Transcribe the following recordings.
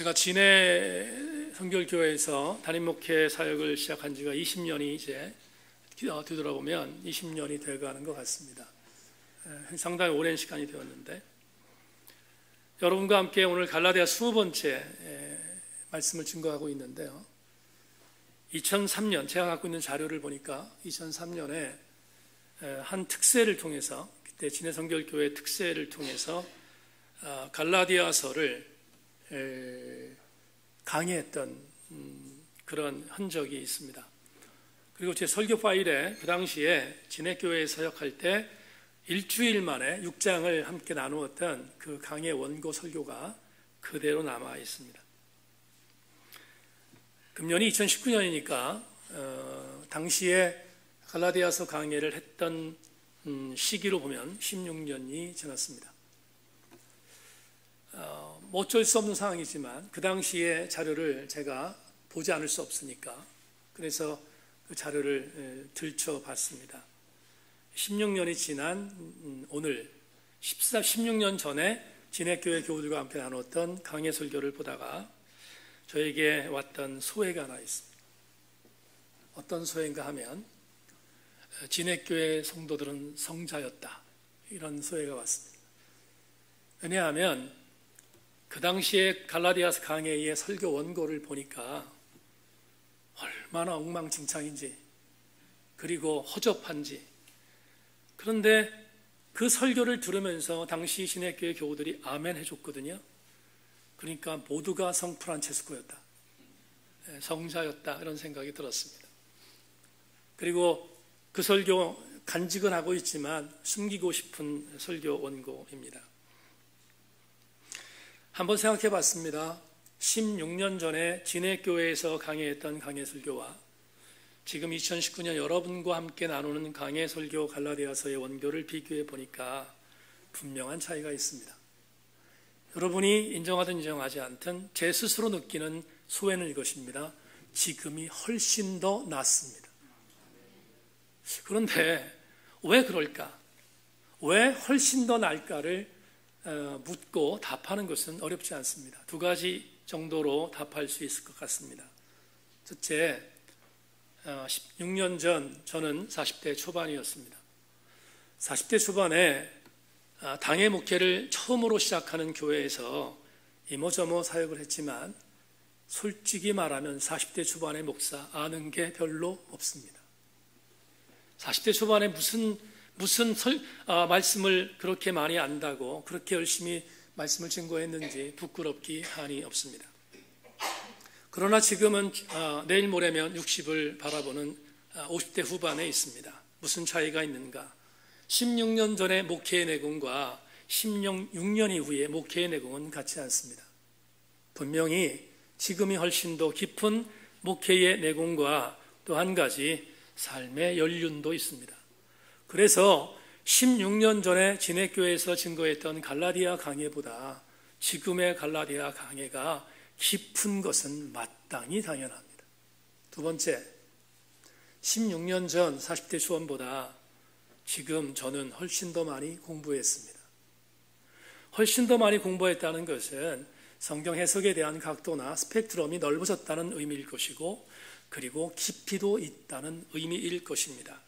제가 진해 성결교회에서 담임 목회 사역을 시작한 지가 20년이 이제 뒤돌아보면 20년이 돼가는 것 같습니다. 상당히 오랜 시간이 되었는데, 여러분과 함께 오늘 갈라디아 20번째 말씀을 증거하고 있는데요, 2003년 제가 갖고 있는 자료를 보니까 2003년에 한 특세를 통해서, 그때 진해 성결교회 특세를 통해서 갈라디아서를 강의했던 그런 흔적이 있습니다. 그리고 제 설교 파일에 그 당시에 진해교회에 서역할 때 일주일 만에 6장을 함께 나누었던 그 강의 원고 설교가 그대로 남아 있습니다. 금년이 2019년이니까 당시에 갈라디아서 강의를 했던 시기로 보면 16년이 지났습니다. 뭐 어쩔 수 없는 상황이지만 그 당시의 자료를 제가 보지 않을 수 없으니까 그래서 그 자료를 들춰봤습니다. 16년이 지난 오늘 16년 전에 진해교회 교우들과 함께 나눴던 강해 설교를 보다가 저에게 왔던 소회가 하나 있습니다. 어떤 소회인가 하면 진해교회 성도들은 성자였다, 이런 소회가 왔습니다. 왜냐하면 그 당시에 갈라디아서 강해의 설교 원고를 보니까 얼마나 엉망진창인지, 그리고 허접한지. 그런데 그 설교를 들으면서 당시 진해교회 교우들이 아멘 해줬거든요. 그러니까 모두가 성프란체스코였다, 성자였다, 이런 생각이 들었습니다. 그리고 그 설교 간직은 하고 있지만 숨기고 싶은 설교 원고입니다. 한번 생각해 봤습니다. 16년 전에 진해교회에서 강의했던 강해 설교와 지금 2019년 여러분과 함께 나누는 강해 설교 갈라디아서의 원교를 비교해 보니까 분명한 차이가 있습니다. 여러분이 인정하든 인정하지 않든 제 스스로 느끼는 소회는 이것입니다. 지금이 훨씬 더 낫습니다. 그런데 왜 그럴까? 왜 훨씬 더 나을까를 묻고 답하는 것은 어렵지 않습니다. 두 가지 정도로 답할 수 있을 것 같습니다. 첫째, 16년 전 저는 40대 초반이었습니다. 40대 초반에 당회 목회를 처음으로 시작하는 교회에서 이모저모 사역을 했지만 솔직히 말하면 40대 초반의 목사 아는 게 별로 없습니다. 40대 초반에 무슨 말씀을 그렇게 많이 안다고 그렇게 열심히 말씀을 증거했는지 부끄럽기 한이 없습니다. 그러나 지금은 내일 모레면 60을 바라보는 50대 후반에 있습니다. 무슨 차이가 있는가? 16년 전의 목회의 내공과 16년 이후의 목회의 내공은 같지 않습니다. 분명히 지금이 훨씬 더 깊은 목회의 내공과 또 한 가지 삶의 연륜도 있습니다. 그래서 16년 전에 진해교회에서 증거했던 갈라디아 강해보다 지금의 갈라디아 강해가 깊은 것은 마땅히 당연합니다. 두 번째, 16년 전 40대 초반보다 지금 저는 훨씬 더 많이 공부했습니다. 훨씬 더 많이 공부했다는 것은 성경 해석에 대한 각도나 스펙트럼이 넓어졌다는 의미일 것이고, 그리고 깊이도 있다는 의미일 것입니다.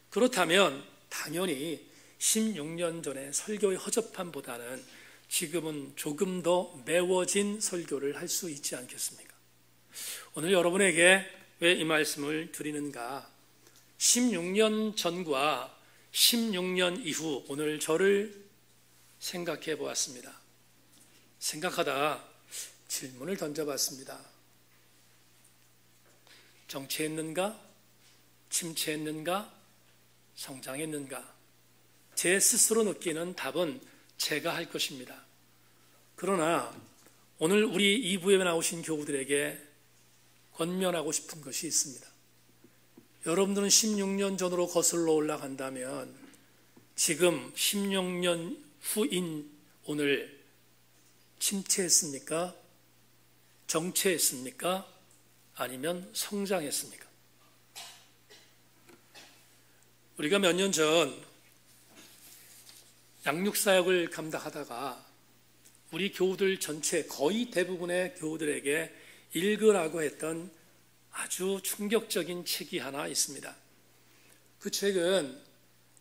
그렇다면 당연히 16년 전의 설교의 허접함보다는 지금은 조금 더 매워진 설교를 할 수 있지 않겠습니까? 오늘 여러분에게 왜 이 말씀을 드리는가? 16년 전과 16년 이후 오늘 저를 생각해 보았습니다. 생각하다 질문을 던져봤습니다. 정체했는가? 침체했는가? 성장했는가? 제 스스로 느끼는 답은 제가 할 것입니다. 그러나 오늘 우리 2부에 나오신 교우들에게 권면하고 싶은 것이 있습니다. 여러분들은 16년 전으로 거슬러 올라간다면 지금 16년 후인 오늘 침체했습니까? 정체했습니까? 아니면 성장했습니까? 우리가 몇 년 전 양육사역을 감당하다가 우리 교우들 전체 거의 대부분의 교우들에게 읽으라고 했던 아주 충격적인 책이 하나 있습니다. 그 책은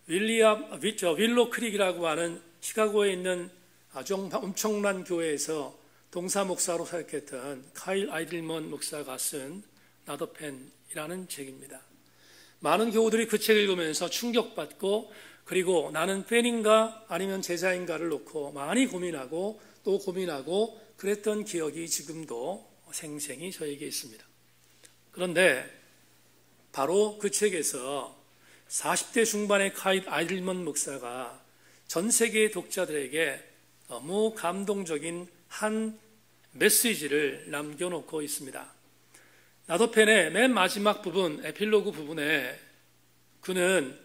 윌로 크릭이라고 하는 시카고에 있는 아주 엄청난 교회에서 동사 목사로 사역했던 카일 아이들먼 목사가 쓴 나더펜이라는 책입니다. 많은 교우들이 그 책을 읽으면서 충격받고 그리고 나는 팬인가 아니면 제자인가를 놓고 많이 고민하고 또 고민하고 그랬던 기억이 지금도 생생히 저에게 있습니다. 그런데 바로 그 책에서 40대 중반의 카일 아이들먼 목사가 전 세계의 독자들에게 너무 감동적인 한 메시지를 남겨놓고 있습니다. 나더펜의 맨 마지막 부분, 에필로그 부분에 그는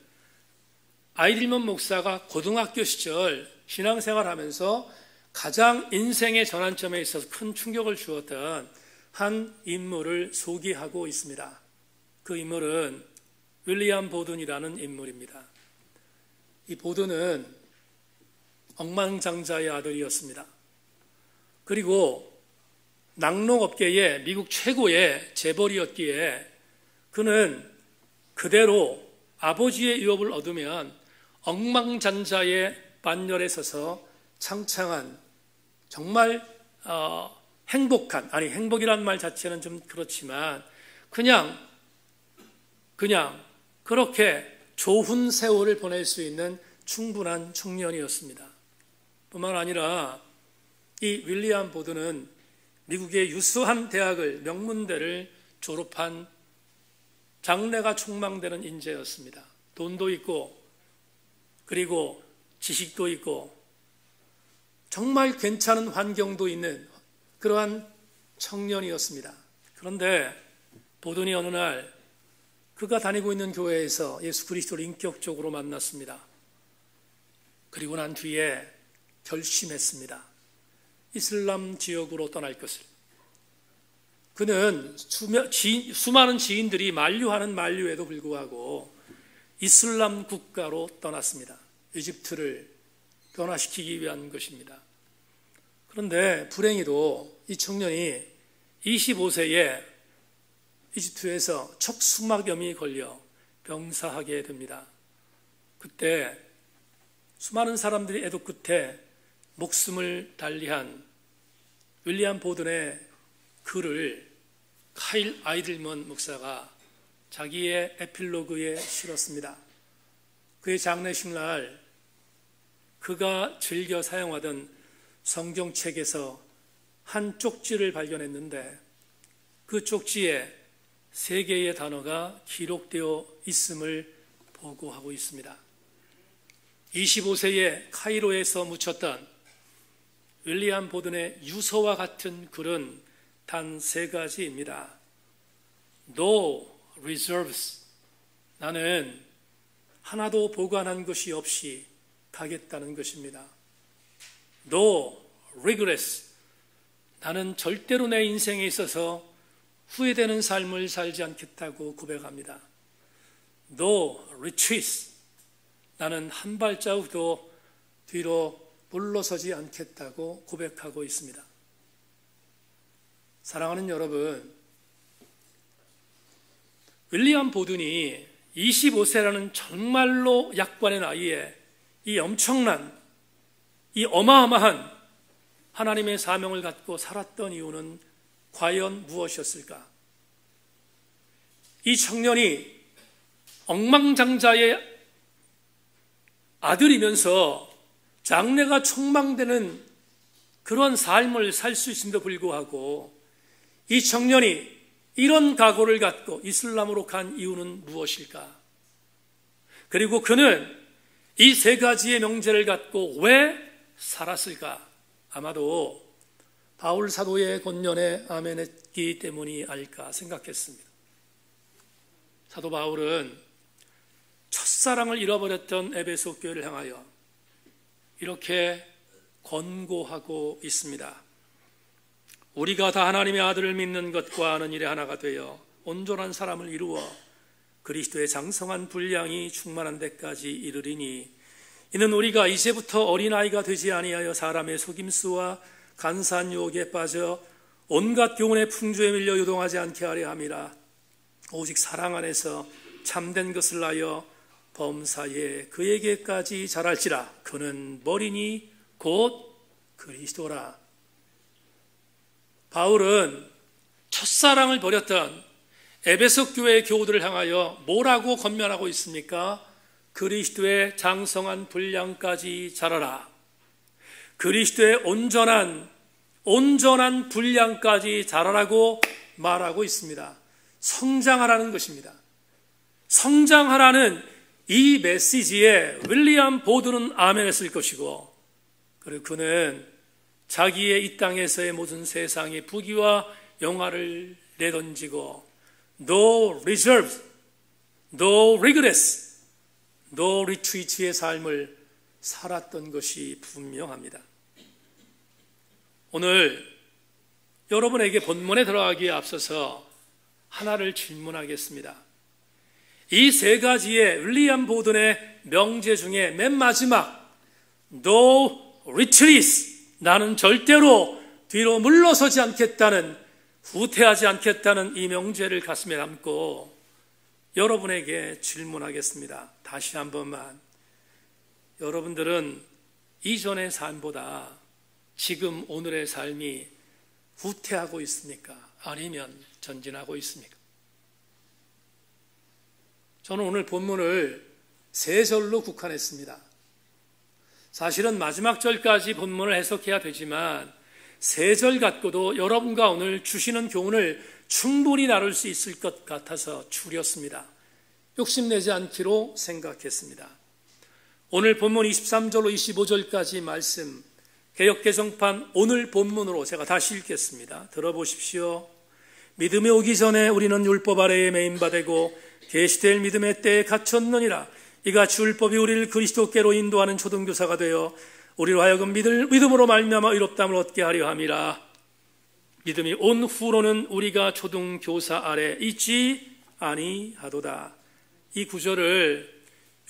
아이들먼 목사가 고등학교 시절 신앙생활하면서 가장 인생의 전환점에 있어서 큰 충격을 주었던 한 인물을 소개하고 있습니다. 그 인물은 윌리엄 보든이라는 인물입니다. 이 보든은 억만장자의 아들이었습니다. 그리고 낙농업계의 미국 최고의 재벌이었기에 그는 그대로 아버지의 유업을 얻으면 억만장자의 반열에 서서 창창한 정말 행복한, 아니 행복이란 말 자체는 좀 그렇지만 그냥 그렇게 좋은 세월을 보낼 수 있는 충분한 청년이었습니다. 뿐만 아니라 이 윌리엄 보든은 미국의 유수한 대학을 명문대를 졸업한 장래가 촉망되는 인재였습니다. 돈도 있고 그리고 지식도 있고 정말 괜찮은 환경도 있는 그러한 청년이었습니다. 그런데 보든이 어느 날 그가 다니고 있는 교회에서 예수 그리스도를 인격적으로 만났습니다. 그리고 난 뒤에 결심했습니다. 이슬람 지역으로 떠날 것을. 그는 수많은 지인들이 만류하는 만류에도 불구하고 이슬람 국가로 떠났습니다. 이집트를 변화시키기 위한 것입니다. 그런데 불행히도 이 청년이 25세에 이집트에서 척수막염이 걸려 병사하게 됩니다. 그때 수많은 사람들이 애도 끝에 목숨을 달리한 윌리엄 보든의 글을 카일 아이들먼 목사가 자기의 에필로그에 실었습니다. 그의 장례식 날 그가 즐겨 사용하던 성경책에서 한 쪽지를 발견했는데 그 쪽지에 3개의 단어가 기록되어 있음을 보고하고 있습니다. 25세에 카이로에서 묻혔던 윌리엄 보든의 유서와 같은 글은 단 3가지입니다. No reserves. 나는 하나도 보관한 것이 없이 가겠다는 것입니다. No regrets. 나는 절대로 내 인생에 있어서 후회되는 삶을 살지 않겠다고 고백합니다. No retreats. 나는 한 발자국도 뒤로 물러서지 않겠다고 고백하고 있습니다. 사랑하는 여러분, 윌리엄 보든이 25세라는 정말로 약관의 나이에 이 엄청난, 이 어마어마한 하나님의 사명을 갖고 살았던 이유는 과연 무엇이었을까? 이 청년이 억만장자의 아들이면서 장래가 촉망되는 그런 삶을 살 수 있음에도 불구하고 이 청년이 이런 각오를 갖고 이슬람으로 간 이유는 무엇일까? 그리고 그는 이 3가지의 명제를 갖고 왜 살았을까? 아마도 바울 사도의 권면에 아멘했기 때문이 아닐까 생각했습니다. 사도 바울은 첫사랑을 잃어버렸던 에베소 교회를 향하여 이렇게 권고하고 있습니다. 우리가 다 하나님의 아들을 믿는 것과 아는 일에 하나가 되어 온전한 사람을 이루어 그리스도의 장성한 분량이 충만한 데까지 이르리니 이는 우리가 이제부터 어린아이가 되지 아니하여 사람의 속임수와 간사한 유혹에 빠져 온갖 교훈의 풍조에 밀려 요동하지 않게 하려 함이라. 오직 사랑 안에서 참된 것을 하여 범사에 그에게까지 자랄지라. 그는 머리니 곧 그리스도라. 바울은 첫사랑을 버렸던 에베소 교회의 교우들을 향하여 뭐라고 권면하고 있습니까? 그리스도의 장성한 분량까지 자라라. 그리스도의 온전한 분량까지 자라라고 말하고 있습니다. 성장하라는 것입니다. 성장하라는 이 메시지에 윌리엄 보드는 아멘했을 것이고, 그리고 그는 자기의 이 땅에서의 모든 세상의 부귀와 영화를 내던지고 No reserves, no regrets, no retreat의 삶을 살았던 것이 분명합니다. 오늘 여러분에게 본문에 들어가기에 앞서서 하나를 질문하겠습니다. 이 세 가지의 윌리엄 보든의 명제 중에 맨 마지막 No retreats, 나는 절대로 뒤로 물러서지 않겠다는, 후퇴하지 않겠다는 이 명제를 가슴에 담고 여러분에게 질문하겠습니다. 다시 한 번만, 여러분들은 이전의 삶보다 지금 오늘의 삶이 후퇴하고 있습니까? 아니면 전진하고 있습니까? 저는 오늘 본문을 세 절로 국한했습니다. 사실은 마지막 절까지 본문을 해석해야 되지만 세 절 갖고도 여러분과 오늘 주시는 교훈을 충분히 나눌 수 있을 것 같아서 줄였습니다. 욕심내지 않기로 생각했습니다. 오늘 본문 23절로 25절까지 말씀, 개역개정판 오늘 본문으로 제가 다시 읽겠습니다. 들어보십시오. 믿음이 오기 전에 우리는 율법 아래에 매인바되고 계시될 믿음의 때에 갇혔느니라. 이같이 율법이 우리를 그리스도께로 인도하는 초등교사가 되어 우리로 하여금 믿음으로 말미암아 의롭다함을 얻게 하려 함이라. 믿음이 온 후로는 우리가 초등교사 아래 있지 아니하도다. 이 구절을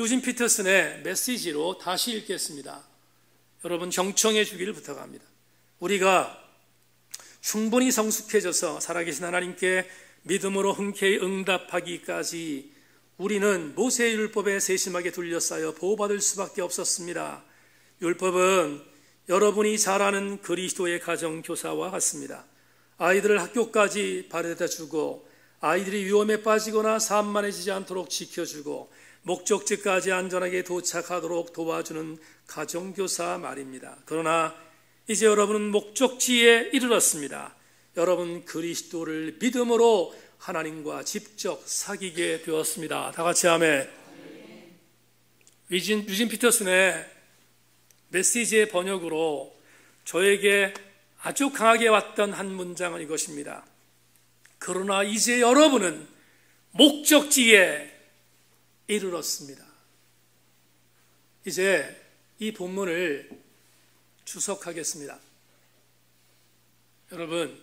유진 피터슨의 메시지로 다시 읽겠습니다. 여러분 경청해 주기를 부탁합니다. 우리가 충분히 성숙해져서 살아계신 하나님께 믿음으로 흔쾌히 응답하기까지 우리는 모세의 율법에 세심하게 둘러싸여 보호받을 수밖에 없었습니다. 율법은 여러분이 잘 아는 그리스도의 가정교사와 같습니다. 아이들을 학교까지 바래다 주고 아이들이 위험에 빠지거나 산만해지지 않도록 지켜주고 목적지까지 안전하게 도착하도록 도와주는 가정교사 말입니다. 그러나 이제 여러분은 목적지에 이르렀습니다. 여러분 그리스도를 믿음으로 하나님과 직접 사귀게 되었습니다. 다 같이 아멘. 유진 피터슨의 메시지의 번역으로 저에게 아주 강하게 왔던 한 문장은 이것입니다. 그러나 이제 여러분은 목적지에 이르렀습니다. 이제 이 본문을 주석하겠습니다. 여러분,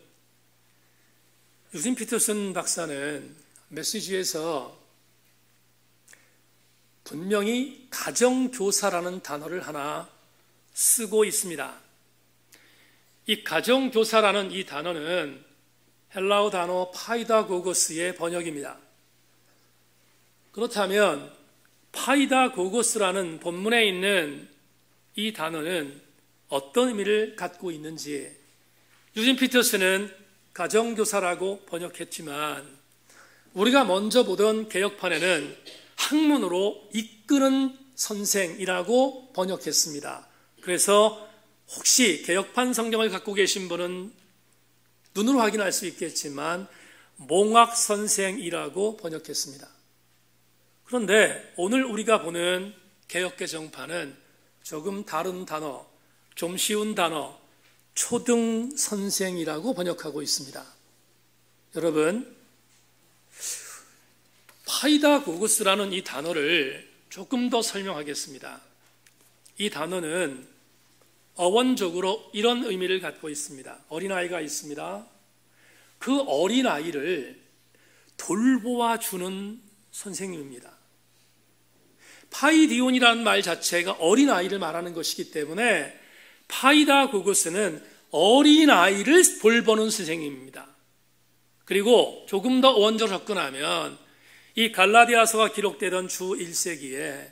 유진 피터슨 박사는 메시지에서 분명히 가정교사라는 단어를 하나 쓰고 있습니다. 이 가정교사라는 이 단어는 헬라어 단어 파이다고고스의 번역입니다. 그렇다면 파이다고고스라는 본문에 있는 이 단어는 어떤 의미를 갖고 있는지 유진 피터슨은 가정교사라고 번역했지만 우리가 먼저 보던 개역판에는 학문으로 이끄는 선생이라고 번역했습니다. 그래서 혹시 개역판 성경을 갖고 계신 분은 눈으로 확인할 수 있겠지만 몽학 선생이라고 번역했습니다. 그런데 오늘 우리가 보는 개역개정판은 조금 다른 단어, 좀 쉬운 단어, 초등 선생이라고 번역하고 있습니다. 여러분, 파이다고고스라는 이 단어를 조금 더 설명하겠습니다. 이 단어는 어원적으로 이런 의미를 갖고 있습니다. 어린아이가 있습니다. 그 어린아이를 돌보아 주는 선생님입니다. 파이디온이라는 말 자체가 어린아이를 말하는 것이기 때문에 파이다고고스는 어린아이를 돌보는 선생님입니다. 그리고 조금 더 원조로 접근하면 이 갈라디아서가 기록되던 주 1세기에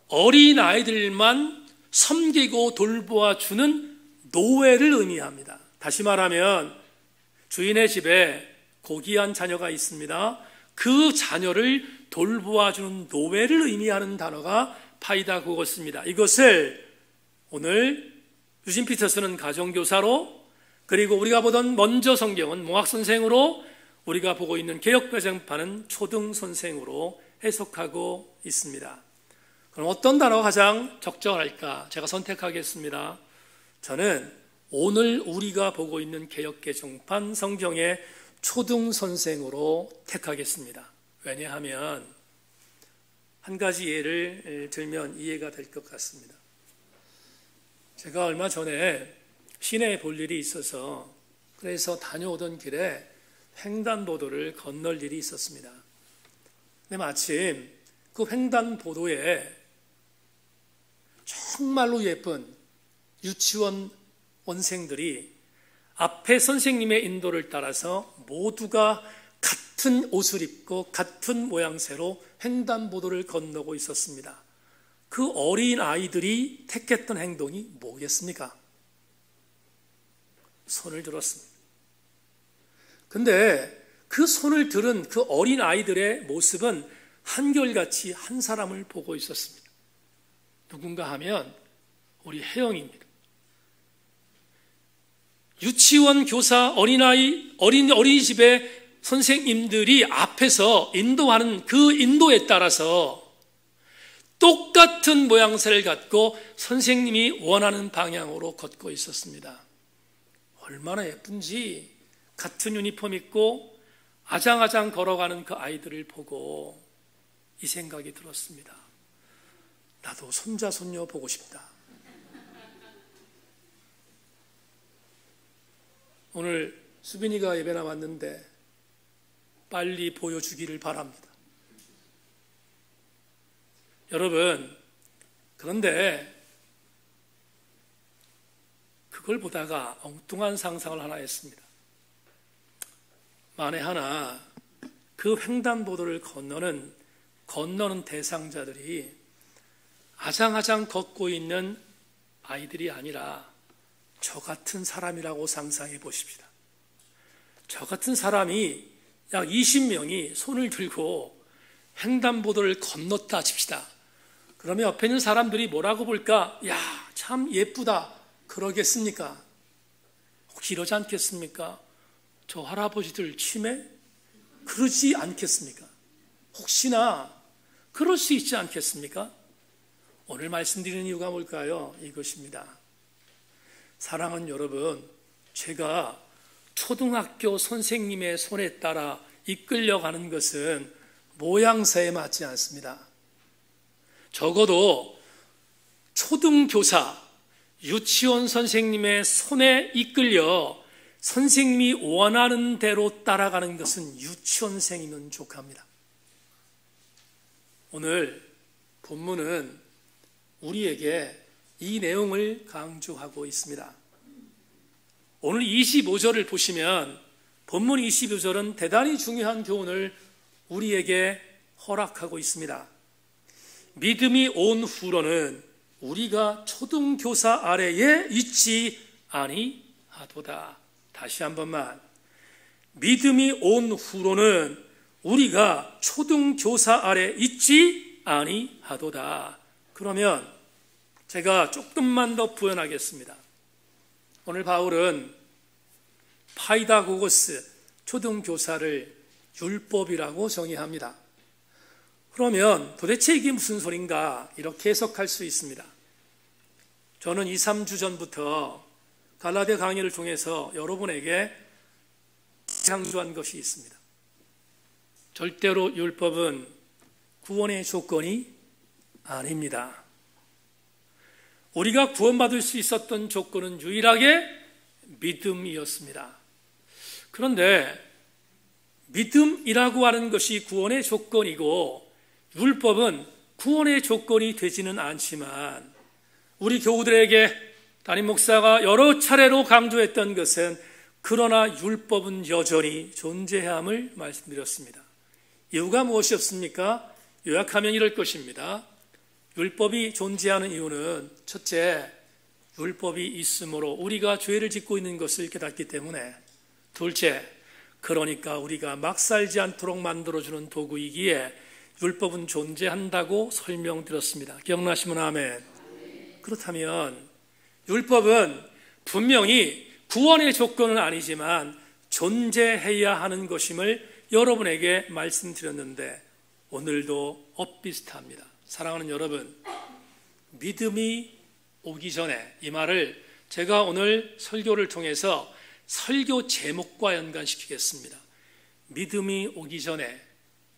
어린아이들만 섬기고 돌보아주는 노예를 의미합니다. 다시 말하면 주인의 집에 고귀한 자녀가 있습니다. 그 자녀를 돌보아주는 노예를 의미하는 단어가 파이다고고스입니다. 이것을 오늘 유진 피터스는 가정교사로, 그리고 우리가 보던 먼저 성경은 몽학선생으로, 우리가 보고 있는 개역배정파는 초등선생으로 해석하고 있습니다. 그럼 어떤 단어가 가장 적절할까? 제가 선택하겠습니다. 저는 오늘 우리가 보고 있는 개역개정판 성경의 초등선생으로 택하겠습니다. 왜냐하면 한 가지 예를 들면 이해가 될 것 같습니다. 제가 얼마 전에 시내에 볼 일이 있어서 그래서 다녀오던 길에 횡단보도를 건널 일이 있었습니다. 근데 마침 그 횡단보도에 정말로 예쁜 유치원 원생들이 앞에 선생님의 인도를 따라서 모두가 같은 옷을 입고 같은 모양새로 횡단보도를 건너고 있었습니다. 그 어린 아이들이 택했던 행동이 뭐겠습니까? 손을 들었습니다. 근데 그 손을 들은 그 어린 아이들의 모습은 한결같이 한 사람을 보고 있었습니다. 누군가 하면 우리 혜영입니다. 유치원 교사, 어린이집의 선생님들이 앞에서 인도하는 그 인도에 따라서 똑같은 모양새를 갖고 선생님이 원하는 방향으로 걷고 있었습니다. 얼마나 예쁜지 같은 유니폼 입고 아장아장 걸어가는 그 아이들을 보고 이 생각이 들었습니다. 나도 손자, 손녀 보고 싶다. 오늘 수빈이가 예배나 왔는데 빨리 보여주기를 바랍니다. 여러분, 그런데 그걸 보다가 엉뚱한 상상을 하나 했습니다. 만에 하나 그 횡단보도를 건너는 대상자들이 아장아장 걷고 있는 아이들이 아니라 저 같은 사람이라고 상상해 보십시다. 저 같은 사람이 약 20명이 손을 들고 횡단보도를 건넜다 칩시다. 그러면 옆에 있는 사람들이 뭐라고 볼까? 야, 참 예쁘다. 그러겠습니까? 혹시 이러지 않겠습니까? 저 할아버지들 치매? 그러지 않겠습니까? 혹시나 그럴 수 있지 않겠습니까? 오늘 말씀드리는 이유가 뭘까요? 이것입니다. 사랑하는 여러분, 제가 초등학교 선생님의 손에 따라 이끌려가는 것은 모양새에 맞지 않습니다. 적어도 초등교사, 유치원 선생님의 손에 이끌려 선생님이 원하는 대로 따라가는 것은 유치원생이면 족합니다. 오늘 본문은 우리에게 이 내용을 강조하고 있습니다. 오늘 25절을 보시면 본문 25절은 대단히 중요한 교훈을 우리에게 허락하고 있습니다. 믿음이 온 후로는 우리가 초등교사 아래에 있지 아니하도다. 다시 한 번만. 믿음이 온 후로는 우리가 초등교사 아래 있지 아니하도다. 그러면 제가 조금만 더 부연하겠습니다. 오늘 바울은 파이다고고스 초등교사를 율법이라고 정의합니다. 그러면 도대체 이게 무슨 소린가? 이렇게 해석할 수 있습니다. 저는 2, 3주 전부터 갈라디아 강의를 통해서 여러분에게 강조한 것이 있습니다. 절대로 율법은 구원의 조건이 아닙니다. 우리가 구원받을 수 있었던 조건은 유일하게 믿음이었습니다. 그런데 믿음이라고 하는 것이 구원의 조건이고 율법은 구원의 조건이 되지는 않지만 우리 교우들에게 담임 목사가 여러 차례로 강조했던 것은 그러나 율법은 여전히 존재해야 함을 말씀드렸습니다. 이유가 무엇이었습니까? 요약하면 이럴 것입니다. 율법이 존재하는 이유는 첫째, 율법이 있으므로 우리가 죄를 짓고 있는 것을 깨닫기 때문에, 둘째, 그러니까 우리가 막 살지 않도록 만들어주는 도구이기에 율법은 존재한다고 설명드렸습니다. 기억나시면 아멘. 그렇다면 율법은 분명히 구원의 조건은 아니지만 존재해야 하는 것임을 여러분에게 말씀드렸는데 오늘도 엇비슷합니다. 사랑하는 여러분, 믿음이 오기 전에, 이 말을 제가 오늘 설교를 통해서 설교 제목과 연관시키겠습니다. 믿음이 오기 전에,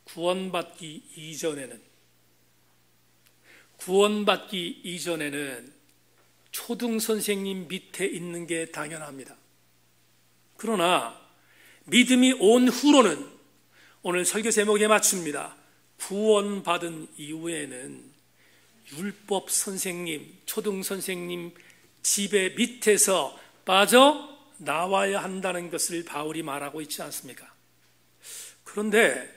구원받기 이전에는 초등 선생님 밑에 있는 게 당연합니다. 그러나 믿음이 온 후로는, 오늘 설교 제목에 맞춥니다. 구원받은 이후에는 율법 선생님, 초등 선생님 지배 밑에서 빠져 나와야 한다는 것을 바울이 말하고 있지 않습니까? 그런데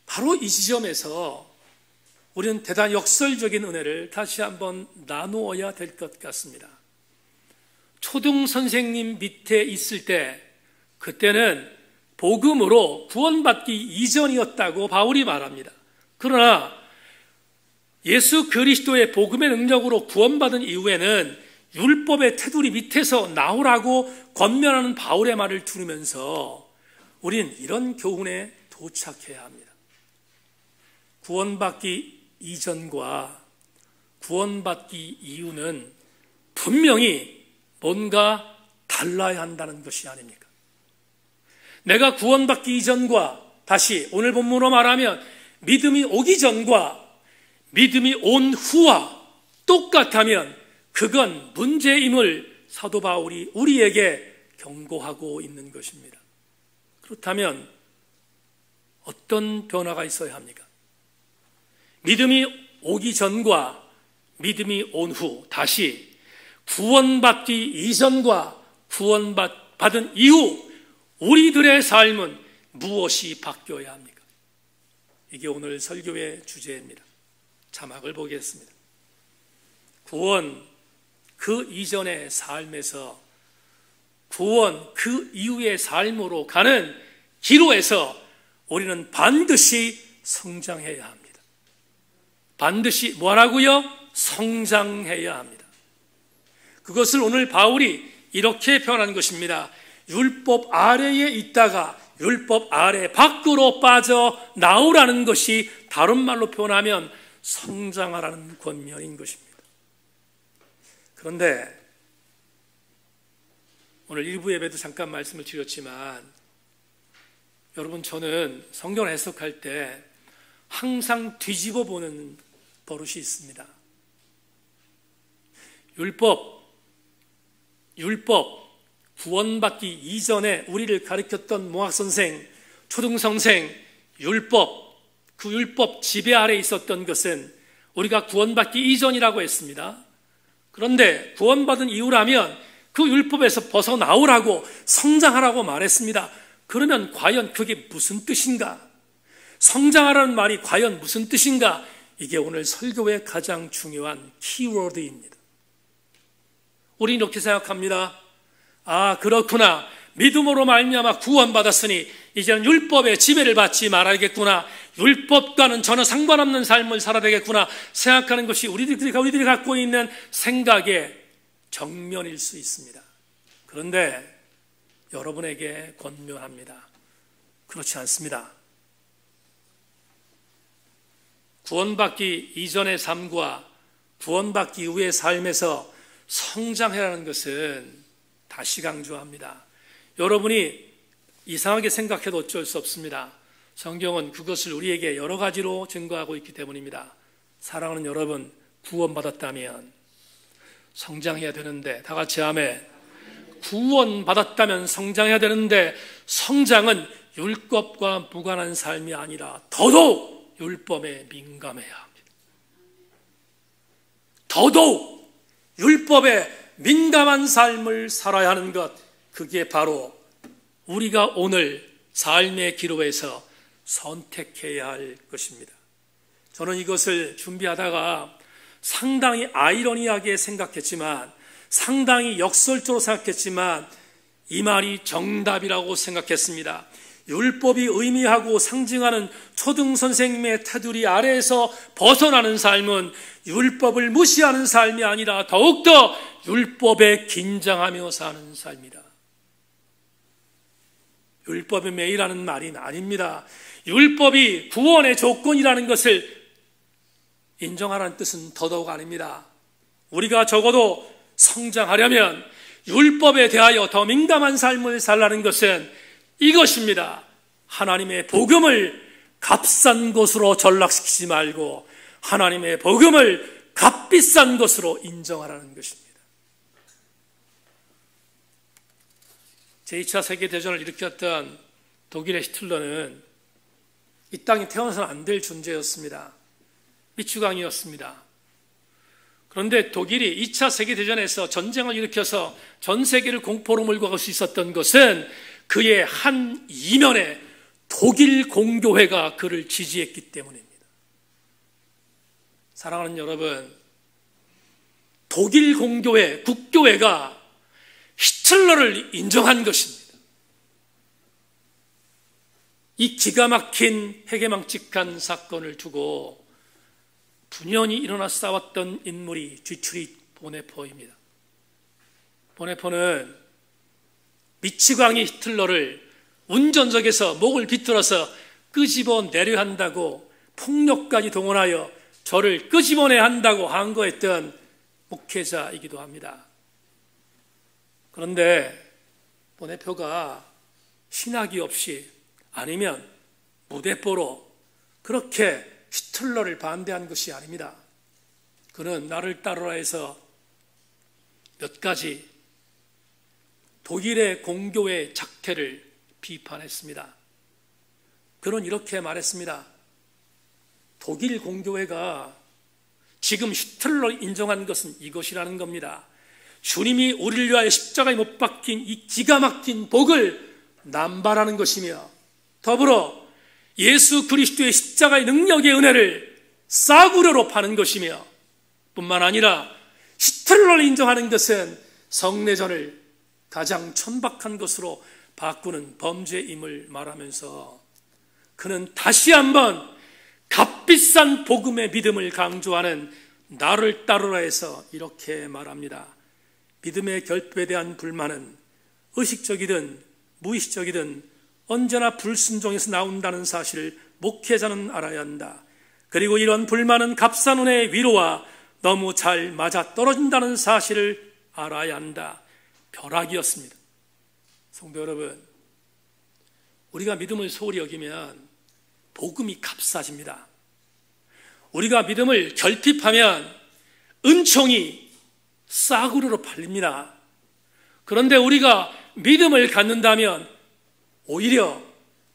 바로 이 지점에서 우리는 대단히 역설적인 은혜를 다시 한번 나누어야 될 것 같습니다. 초등 선생님 밑에 있을 때, 그때는 복음으로 구원받기 이전이었다고 바울이 말합니다. 그러나 예수 그리스도의 복음의 능력으로 구원받은 이후에는 율법의 테두리 밑에서 나오라고 권면하는 바울의 말을 들으면서 우리는 이런 교훈에 도착해야 합니다. 구원받기 이전과 구원받기 이후는 분명히 뭔가 달라야 한다는 것이 아닙니까? 내가 구원받기 이전과, 다시 오늘 본문으로 말하면 믿음이 오기 전과 믿음이 온 후와 똑같다면 그건 문제임을 사도 바울이 우리에게 경고하고 있는 것입니다. 그렇다면 어떤 변화가 있어야 합니까? 믿음이 오기 전과 믿음이 온 후, 다시 구원받기 이전과 구원받은 이후 우리들의 삶은 무엇이 바뀌어야 합니까? 이게 오늘 설교의 주제입니다. 자막을 보겠습니다. 구원 그 이전의 삶에서 구원 그 이후의 삶으로 가는 기로에서 우리는 반드시 성장해야 합니다. 반드시 뭐라고요? 성장해야 합니다. 그것을 오늘 바울이 이렇게 표현한 것입니다. 율법 아래에 있다가 율법 아래 밖으로 빠져나오라는 것이 다른 말로 표현하면 성장하라는 권면인 것입니다. 그런데 오늘 일부 예배도 잠깐 말씀을 드렸지만 여러분, 저는 성경을 해석할 때 항상 뒤집어 보는 버릇이 있습니다. 율법 구원받기 이전에 우리를 가르쳤던 몽학선생, 초등선생, 그 율법 지배 아래 있었던 것은 우리가 구원받기 이전이라고 했습니다. 그런데 구원받은 이후라면 그 율법에서 벗어나오라고, 성장하라고 말했습니다. 그러면 과연 그게 무슨 뜻인가? 성장하라는 말이 과연 무슨 뜻인가? 이게 오늘 설교의 가장 중요한 키워드입니다. 우리는 이렇게 생각합니다. 아, 그렇구나. 믿음으로 말미암아 구원받았으니 이제는 율법의 지배를 받지 말아야겠구나. 율법과는 전혀 상관없는 삶을 살아야 되겠구나 생각하는 것이 우리들이 갖고 있는 생각의 정면일 수 있습니다. 그런데 여러분에게 권면합니다. 그렇지 않습니다. 구원받기 이전의 삶과 구원받기 이후의 삶에서 성장해라는 것은, 다시 강조합니다, 여러분이 이상하게 생각해도 어쩔 수 없습니다. 성경은 그것을 우리에게 여러 가지로 증거하고 있기 때문입니다. 사랑하는 여러분, 구원받았다면 성장해야 되는데, 다 같이 아멘. 구원받았다면 성장해야 되는데, 성장은 율법과 무관한 삶이 아니라 더더욱 율법에 민감해야 합니다. 더더욱 율법에 민감한 삶을 살아야 하는 것, 그게 바로 우리가 오늘 삶의 기로에서 선택해야 할 것입니다. 저는 이것을 준비하다가 상당히 아이러니하게 생각했지만, 상당히 역설적으로 생각했지만, 이 말이 정답이라고 생각했습니다. 율법이 의미하고 상징하는 초등선생님의 테두리 아래에서 벗어나는 삶은 율법을 무시하는 삶이 아니라 더욱더 율법에 긴장하며 사는 삶이다. 율법이 매일하는 말이 아닙니다. 율법이 구원의 조건이라는 것을 인정하라는 뜻은 더더욱 아닙니다. 우리가 적어도 성장하려면 율법에 대하여 더 민감한 삶을 살라는 것은 이것입니다. 하나님의 복음을 값싼 것으로 전락시키지 말고 하나님의 복음을 값비싼 것으로 인정하라는 것입니다. 제2차 세계대전을 일으켰던 독일의 히틀러는 이 땅에 태어나서는 안 될 존재였습니다. 미추광이었습니다. 그런데 독일이 2차 세계대전에서 전쟁을 일으켜서 전 세계를 공포로 몰고 갈 수 있었던 것은 그의 한 이면에 독일 공교회가 그를 지지했기 때문입니다. 사랑하는 여러분, 독일 공교회, 국교회가 히틀러를 인정한 것입니다. 이 기가 막힌 해괴망측한 사건을 두고 분연히 일어나 싸웠던 인물이 뒤트릿 보네포입니다. 보네포는 미치광이 히틀러를 운전석에서 목을 비틀어서 끄집어 내려 한다고 폭력까지 동원하여 저를 끄집어내야 한다고 항거했던 목회자이기도 합니다. 그런데 보네포가 신학이 없이 아니면 무대뽀로 그렇게 히틀러를 반대한 것이 아닙니다. 그는 나를 따르라 해서 몇 가지 독일의 공교의 작태를 비판했습니다. 그는 이렇게 말했습니다. 독일 공교회가 지금 히틀러를 인정한 것은 이것이라는 겁니다. 주님이 우리를 위하여 십자가에 못 박힌 이 기가 막힌 복을 남발하는 것이며, 더불어 예수 그리스도의 십자가의 능력의 은혜를 싸구려로 파는 것이며, 뿐만 아니라 히틀러를 인정하는 것은 성내전을 가장 천박한 것으로 바꾸는 범죄임을 말하면서 그는 다시 한번 값비싼 복음의 믿음을 강조하는 나를 따르라 해서 이렇게 말합니다. 믿음의 결핍에 대한 불만은 의식적이든 무의식적이든 언제나 불순종에서 나온다는 사실을 목회자는 알아야 한다. 그리고 이런 불만은 값싼 은혜의 위로와 너무 잘 맞아떨어진다는 사실을 알아야 한다. 벼락이었습니다. 성도 여러분, 우리가 믿음을 소홀히 여기면 복음이 값싸집니다. 우리가 믿음을 결핍하면 은총이 싸구려로 팔립니다. 그런데 우리가 믿음을 갖는다면 오히려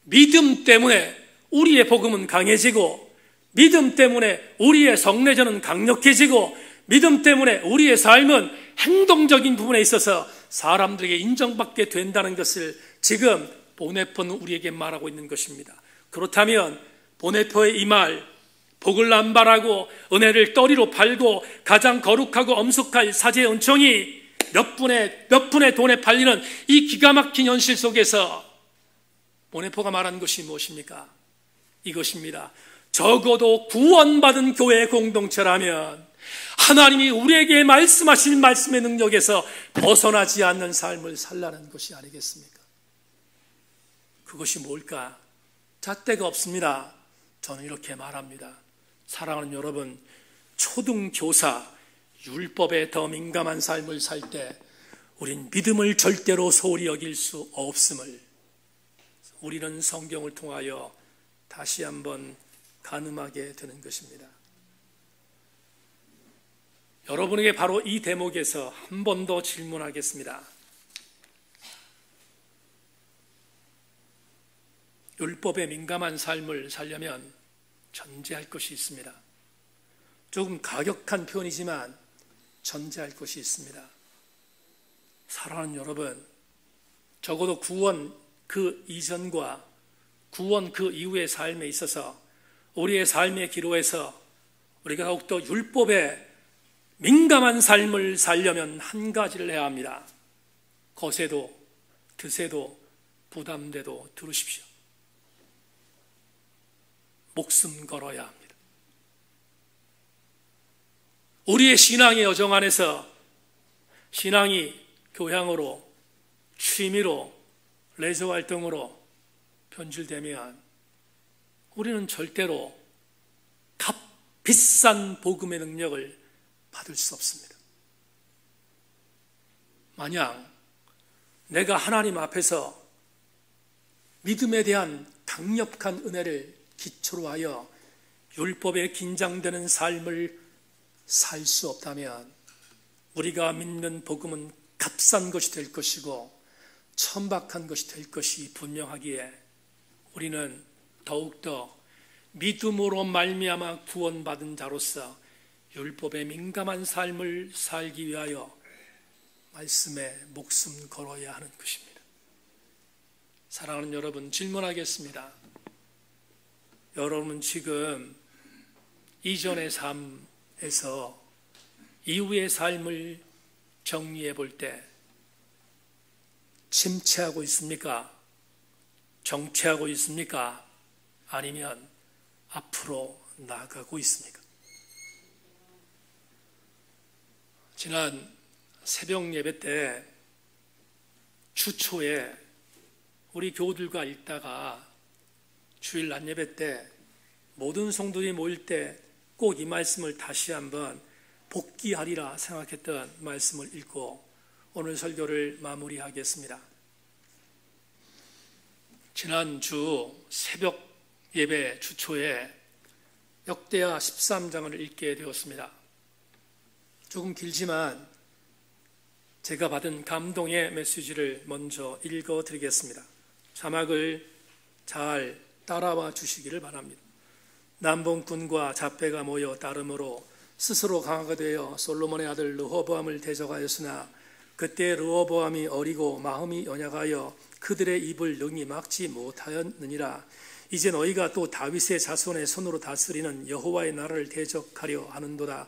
믿음 때문에 우리의 복음은 강해지고, 믿음 때문에 우리의 성례전은 강력해지고, 믿음 때문에 우리의 삶은 행동적인 부분에 있어서 사람들에게 인정받게 된다는 것을 지금 보네포는 우리에게 말하고 있는 것입니다. 그렇다면 보네포의 이 말, 복을 남발하고 은혜를 떠리로 팔고 가장 거룩하고 엄숙할 사제의 은총이 몇 푼의 돈에 팔리는 이 기가 막힌 현실 속에서 보네포가 말한 것이 무엇입니까? 이것입니다. 적어도 구원받은 교회 공동체라면 하나님이 우리에게 말씀하신 말씀의 능력에서 벗어나지 않는 삶을 살라는 것이 아니겠습니까? 그것이 뭘까? 잣대가 없습니다. 저는 이렇게 말합니다. 사랑하는 여러분, 초등교사, 율법에 더 민감한 삶을 살 때 우린 믿음을 절대로 소홀히 여길 수 없음을 우리는 성경을 통하여 다시 한번 가늠하게 되는 것입니다. 여러분에게 바로 이 대목에서 한 번 더 질문하겠습니다. 율법에 민감한 삶을 살려면 전제할 것이 있습니다. 조금 가격한 표현이지만 전제할 것이 있습니다. 사랑하는 여러분, 적어도 구원 그 이전과 구원 그 이후의 삶에 있어서 우리의 삶의 기로에서 우리가 더욱더 율법에 민감한 삶을 살려면 한 가지를 해야 합니다. 거세도 드세도 부담돼도 들으십시오. 목숨 걸어야 합니다. 우리의 신앙의 여정 안에서 신앙이 교양으로, 취미로, 레저 활동으로 변질되면 우리는 절대로 값비싼 복음의 능력을 받을 수 없습니다. 만약 내가 하나님 앞에서 믿음에 대한 강력한 은혜를 기초로 하여 율법에 긴장되는 삶을 살 수 없다면 우리가 믿는 복음은 값싼 것이 될 것이고 천박한 것이 될 것이 분명하기에 우리는 더욱더 믿음으로 말미암아 구원받은 자로서 율법에 민감한 삶을 살기 위하여 말씀에 목숨 걸어야 하는 것입니다. 사랑하는 여러분, 질문하겠습니다. 여러분은 지금 이전의 삶에서 이후의 삶을 정리해 볼 때 침체하고 있습니까? 정체하고 있습니까? 아니면 앞으로 나아가고 있습니까? 지난 새벽 예배 때 주초에 우리 교우들과 읽다가 주일 낮 예배 때 모든 성도들이 모일 때 꼭 이 말씀을 다시 한번 복기하리라 생각했던 말씀을 읽고 오늘 설교를 마무리하겠습니다. 지난주 새벽 예배 주초에 역대하 13장을 읽게 되었습니다. 조금 길지만 제가 받은 감동의 메시지를 먼저 읽어드리겠습니다. 자막을 잘 따라와 주시기를 바랍니다. 남봉꾼과 잡배가 모여 따름으로 스스로 강하게 되어 솔로몬의 아들 르호보암을 대적하였으나 그때 르호보암이 어리고 마음이 연약하여 그들의 입을 능히 막지 못하였느니라. 이제 너희가 또 다윗의 자손의 손으로 다스리는 여호와의 나라를 대적하려 하는도다.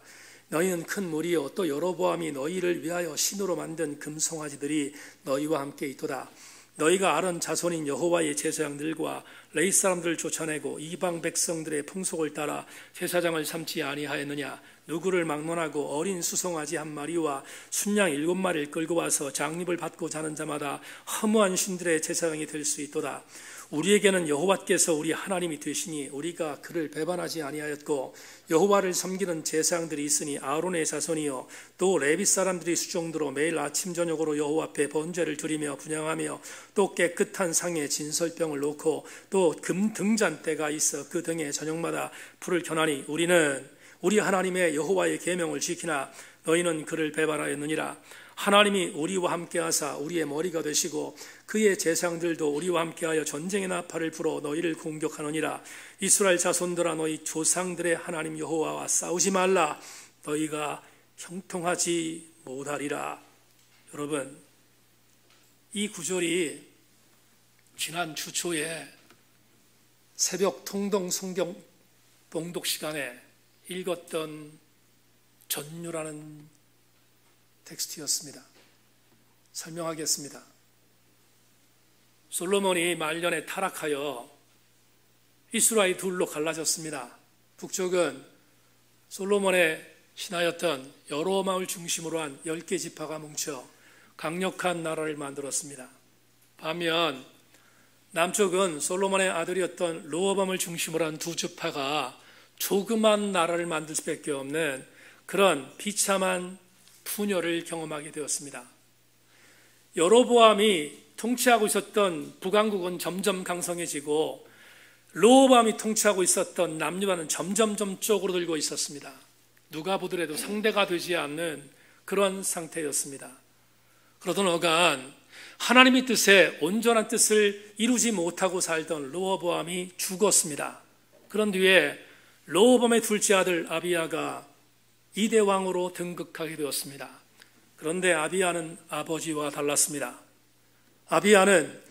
너희는 큰 무리요 또 여로보암이 너희를 위하여 신으로 만든 금송아지들이 너희와 함께 있도다. 너희가 아론 자손인 여호와의 제사장들과 레위 사람들을 쫓아내고 이방 백성들의 풍속을 따라 제사장을 삼지 아니하였느냐. 누구를 막론하고 어린 수송아지 한 마리와 순양 7마리를 끌고 와서 장립을 받고 자는 자마다 허무한 신들의 제사장이 될 수 있도다. 우리에게는 여호와께서 우리 하나님이 되시니 우리가 그를 배반하지 아니하였고 여호와를 섬기는 제사장들이 있으니 아론의 자손이요 또 레위 사람들이 수종들어 매일 아침 저녁으로 여호와 앞에 번제를 드리며 분향하며 또 깨끗한 상에 진설병을 놓고 또 금 등잔대가 있어 그 등에 저녁마다 불을 켜나니 우리는 우리 하나님의 여호와의 계명을 지키나 너희는 그를 배반하였느니라. 하나님이 우리와 함께하사 우리의 머리가 되시고 그의 제사장들도 우리와 함께하여 전쟁의 나팔을 불어 너희를 공격하느니라. 이스라엘 자손들아 너희 조상들의 하나님 여호와와 싸우지 말라. 너희가 형통하지 못하리라. 여러분, 이 구절이 지난 주초에 새벽 통동 성경 봉독 시간에 읽었던 전유라는 텍스트였습니다. 설명하겠습니다. 솔로몬이 말년에 타락하여 이스라엘이 둘로 갈라졌습니다. 북쪽은 솔로몬의 신하였던 여로보암을 중심으로 한 10개 지파가 뭉쳐 강력한 나라를 만들었습니다. 반면 남쪽은 솔로몬의 아들이었던 르호보암을 중심으로 한 2지파가 조그만 나라를 만들 수밖에 없는 그런 비참한 분열을 경험하게 되었습니다. 여로보암이 통치하고 있었던 북왕국은 점점 강성해지고 르호보암이 통치하고 있었던 남유다는 점점 쪽으로 들고 있었습니다. 누가 보더라도 상대가 되지 않는 그런 상태였습니다. 그러던 어간 하나님의 뜻에 온전한 뜻을 이루지 못하고 살던 르호보암이 죽었습니다. 그런 뒤에 르호보암의 둘째 아들 아비야가 2대 왕으로 등극하게 되었습니다. 그런데 아비야는 아버지와 달랐습니다. 아비야는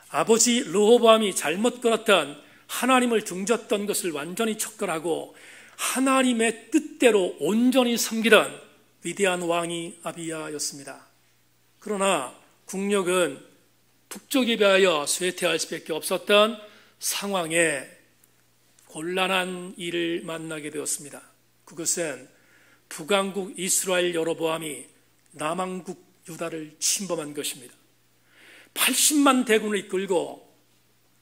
아버지 르호보암이 잘못 걸었던 하나님을 등졌던 것을 완전히 척결하고 하나님의 뜻대로 온전히 섬기던 위대한 왕이 아비야였습니다. 그러나 국력은 북쪽에 비하여 쇠퇴할 수밖에 없었던 상황에 곤란한 일을 만나게 되었습니다. 그것은 북왕국 이스라엘 여로보암이 남왕국 유다를 침범한 것입니다. 80만 대군을 이끌고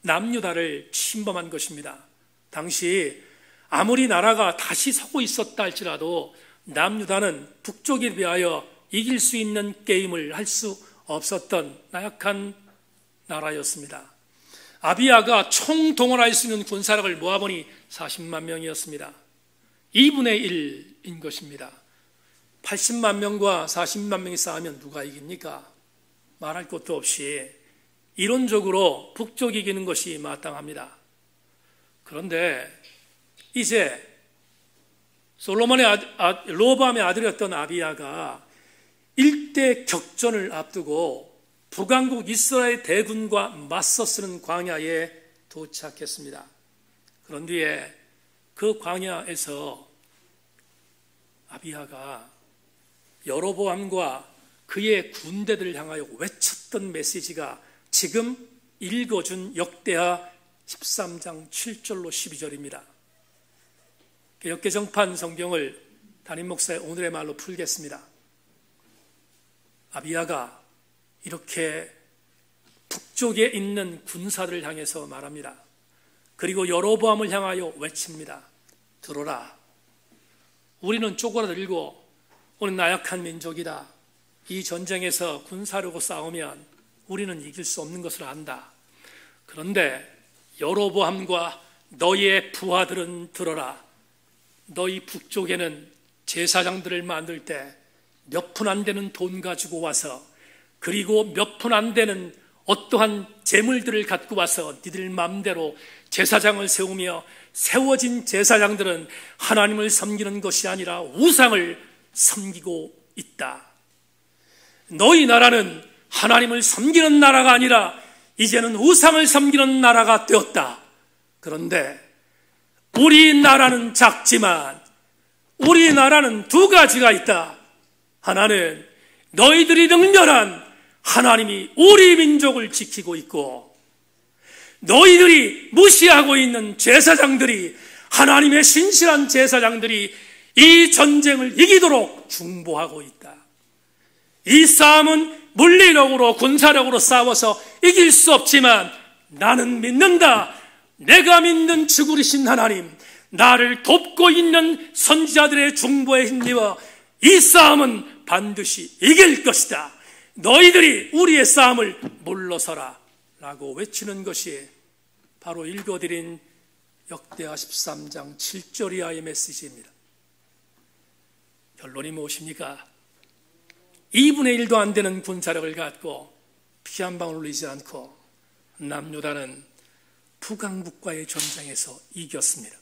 남유다를 침범한 것입니다. 당시 아무리 나라가 다시 서고 있었다 할지라도 남유다는 북쪽에 비하여 이길 수 있는 게임을 할 수 없었던 나약한 나라였습니다. 아비야가 총동원할 수 있는 군사력을 모아보니 40만 명이었습니다. 2분의 1인 것입니다. 80만 명과 40만 명이 싸우면 누가 이깁니까? 말할 것도 없이 이론적으로 북쪽이 이기는 것이 마땅합니다. 그런데 이제 솔로몬의 르호보암의 아들이었던 아비야가 일대 격전을 앞두고 북왕국 이스라엘 대군과 맞서 쓰는 광야에 도착했습니다. 그런 뒤에 그 광야에서 아비야가 여로보암과 그의 군대들을 향하여 외쳤던 메시지가 지금 읽어준 역대하 13장 7절로 12절입니다. 개역개정판 성경을 담임 목사의 오늘의 말로 풀겠습니다. 아비야가 이렇게 북쪽에 있는 군사들을 향해서 말합니다. 그리고 여로보암을 향하여 외칩니다. 들어라. 우리는 쪼그라들고 우리는 나약한 민족이다. 이 전쟁에서 군사력으로 싸우면 우리는 이길 수 없는 것을 안다. 그런데 여로보암과 너희의 부하들은 들어라. 너희 북쪽에는 제사장들을 만들 때 몇 푼 안 되는 돈 가지고 와서 그리고 몇 푼 안 되는 어떠한 재물들을 갖고 와서 니들 마음대로 제사장을 세우며 세워진 제사장들은 하나님을 섬기는 것이 아니라 우상을 섬기고 있다. 너희 나라는 하나님을 섬기는 나라가 아니라 이제는 우상을 섬기는 나라가 되었다. 그런데 우리나라는 작지만 우리나라는 두 가지가 있다. 하나는 너희들이 능멸한 하나님이 우리 민족을 지키고 있고, 너희들이 무시하고 있는 제사장들이, 하나님의 신실한 제사장들이 이 전쟁을 이기도록 중보하고 있다. 이 싸움은 물리력으로 군사력으로 싸워서 이길 수 없지만 나는 믿는다. 내가 믿는 지구리신 하나님, 나를 돕고 있는 선지자들의 중보에 힘입어 이 싸움은 반드시 이길 것이다. 너희들이 우리의 싸움을 물러서라 라고 외치는 것이 바로 읽어드린 역대하 13장 7절 이하의 메시지입니다. 결론이 무엇입니까? 2분의 1도 안 되는 군사력을 갖고 피 한 방울 흘리지 않고 남유다는 북왕국과의 전쟁에서 이겼습니다.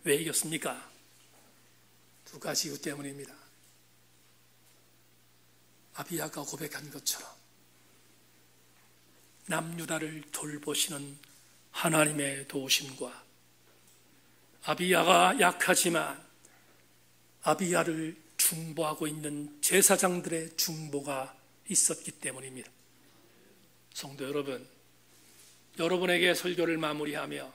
왜 이겼습니까? 두 가지 이유 때문입니다. 아비야가 고백한 것처럼 남유다를 돌보시는 하나님의 도우심과 아비야가 약하지만 아비야를 중보하고 있는 제사장들의 중보가 있었기 때문입니다. 성도 여러분, 여러분에게 설교를 마무리하며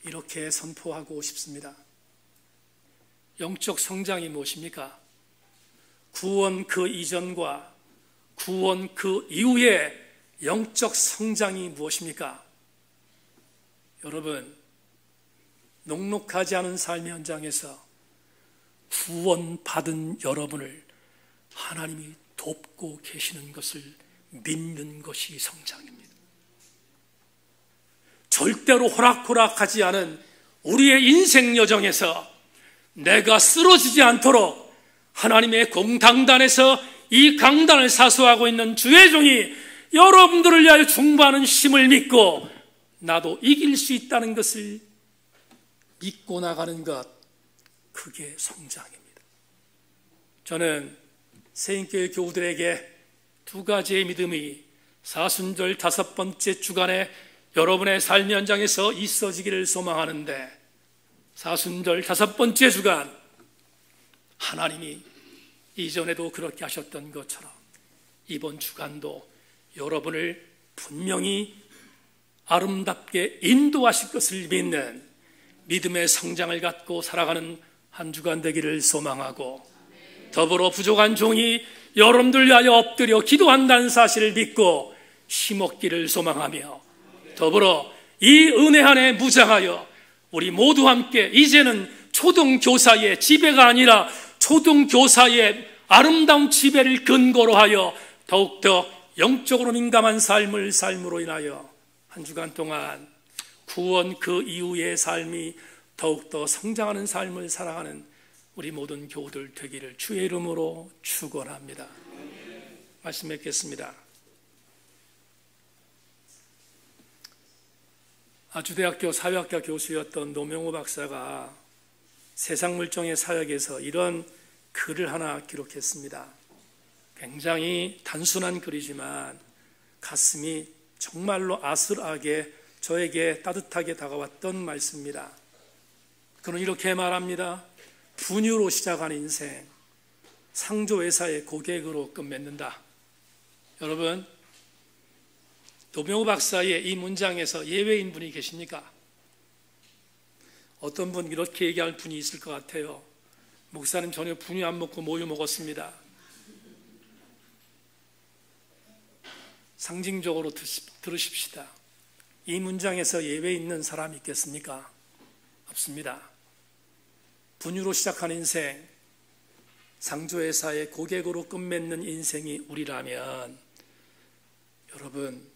이렇게 선포하고 싶습니다. 영적 성장이 무엇입니까? 구원 그 이전과 구원 그 이후의 영적 성장이 무엇입니까? 여러분, 녹록하지 않은 삶의 현장에서 구원받은 여러분을 하나님이 돕고 계시는 것을 믿는 것이 성장입니다. 절대로 호락호락하지 않은 우리의 인생 여정에서 내가 쓰러지지 않도록 하나님의 공당단에서 이 강단을 사수하고 있는 주의 종이 여러분들을 위하여 중보하는 힘을 믿고 나도 이길 수 있다는 것을 믿고 나가는 것, 그게 성장입니다. 저는 새인교회 교우들에게 두 가지의 믿음이 사순절 5번째 주간에 여러분의 삶의 현장에서 있어지기를 소망하는데, 사순절 5번째 주간, 하나님이 이전에도 그렇게 하셨던 것처럼 이번 주간도 여러분을 분명히 아름답게 인도하실 것을 믿는 믿음의 성장을 갖고 살아가는 한 주간 되기를 소망하고, 더불어 부족한 종이 여러분들 위하여 엎드려 기도한다는 사실을 믿고 힘없기를 소망하며, 더불어 이 은혜 안에 무장하여 우리 모두 함께 이제는 초등교사의 지배가 아니라 초등교사의 아름다운 지배를 근거로 하여 더욱더 영적으로 민감한 삶으로 인하여 한 주간 동안 구원 그 이후의 삶이 더욱더 성장하는 삶을 살아가는 우리 모든 교우들 되기를 주의 이름으로 축원합니다. 말씀 맺겠습니다. 아주대학교 사회학과 교수였던 노명호 박사가 세상물정의 사역에서 이런 글을 하나 기록했습니다. 굉장히 단순한 글이지만 가슴이 정말로 아슬하게 저에게 따뜻하게 다가왔던 말씀입니다. 그는 이렇게 말합니다. 분유로 시작한 인생, 상조회사의 고객으로 끝맺는다. 여러분, 노명호 박사의 이 문장에서 예외인 분이 계십니까? 어떤 분 이렇게 얘기할 분이 있을 것 같아요. 목사님, 저녁 분유 안 먹고 모유 먹었습니다. 상징적으로 들으십시다. 이 문장에서 예외 있는 사람이 있겠습니까? 없습니다. 분유로 시작한 인생, 상조회사의 고객으로 끝맺는 인생이 우리라면 여러분,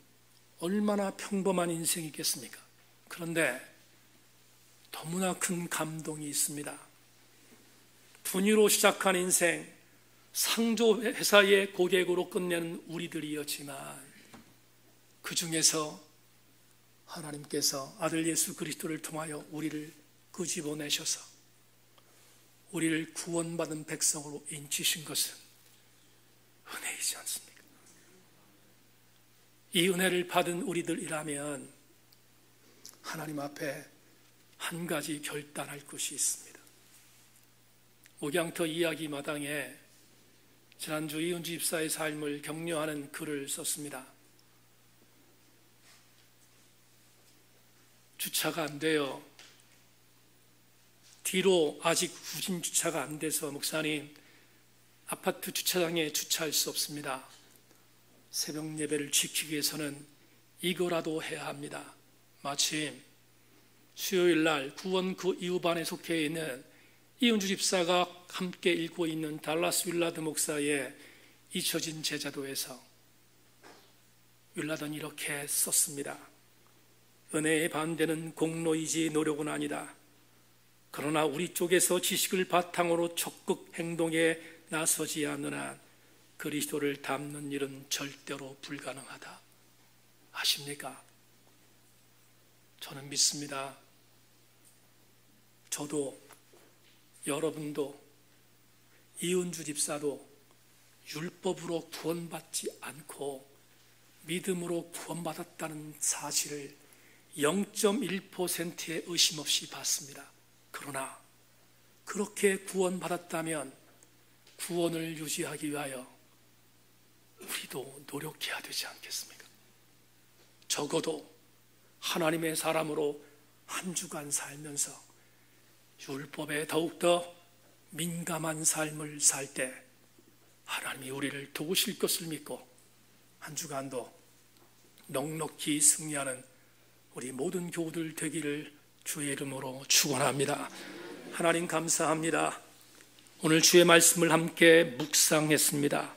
얼마나 평범한 인생이겠습니까? 그런데 너무나 큰 감동이 있습니다. 분유로 시작한 인생, 상조회사의 고객으로 끝내는 우리들이었지만 그 중에서 하나님께서 아들 예수 그리스도를 통하여 우리를 끄집어내셔서 우리를 구원받은 백성으로 인치신 것은 은혜이지 않습니까? 이 은혜를 받은 우리들이라면 하나님 앞에 한 가지 결단할 것이 있습니다. 옥양터 이야기 마당에 지난주 이은주 집사의 삶을 격려하는 글을 썼습니다. 주차가 안 돼요. 뒤로 아직 후진 주차가 안 돼서 목사님, 아파트 주차장에 주차할 수 없습니다. 새벽 예배를 지키기 위해서는 이거라도 해야 합니다. 마침 수요일 날 구원 그 이후반에 속해 있는 이은주 집사가 함께 읽고 있는 달라스 윌라드 목사의 잊혀진 제자도에서 윌라드는 이렇게 썼습니다. 은혜의 반대는 공로이지 노력은 아니다. 그러나 우리 쪽에서 지식을 바탕으로 적극 행동에 나서지 않는 한 그리스도를 닮는 일은 절대로 불가능하다. 아십니까? 저는 믿습니다. 저도, 여러분도, 이은주 집사도 율법으로 구원받지 않고 믿음으로 구원받았다는 사실을 0.1%의 의심 없이 받습니다. 그러나 그렇게 구원받았다면 구원을 유지하기 위하여 우리도 노력해야 되지 않겠습니까? 적어도 하나님의 사람으로 한 주간 살면서 율법에 더욱더 민감한 삶을 살 때 하나님이 우리를 도우실 것을 믿고 한 주간도 넉넉히 승리하는 우리 모든 교우들 되기를 주의 이름으로 축원합니다. 하나님 감사합니다. 오늘 주의 말씀을 함께 묵상했습니다.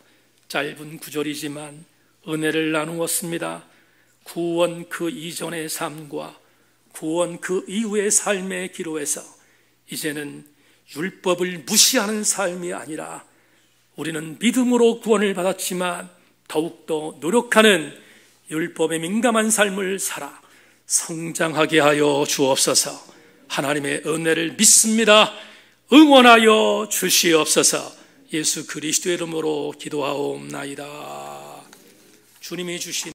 짧은 구절이지만 은혜를 나누었습니다. 구원 그 이전의 삶과 구원 그 이후의 삶의 기로에서 이제는 율법을 무시하는 삶이 아니라 우리는 믿음으로 구원을 받았지만 더욱더 노력하는 율법에 민감한 삶을 살아 성장하게 하여 주옵소서. 하나님의 은혜를 믿습니다. 응원하여 주시옵소서. 예수 그리스도의 이름으로 기도하옵나이다. 주님이 주신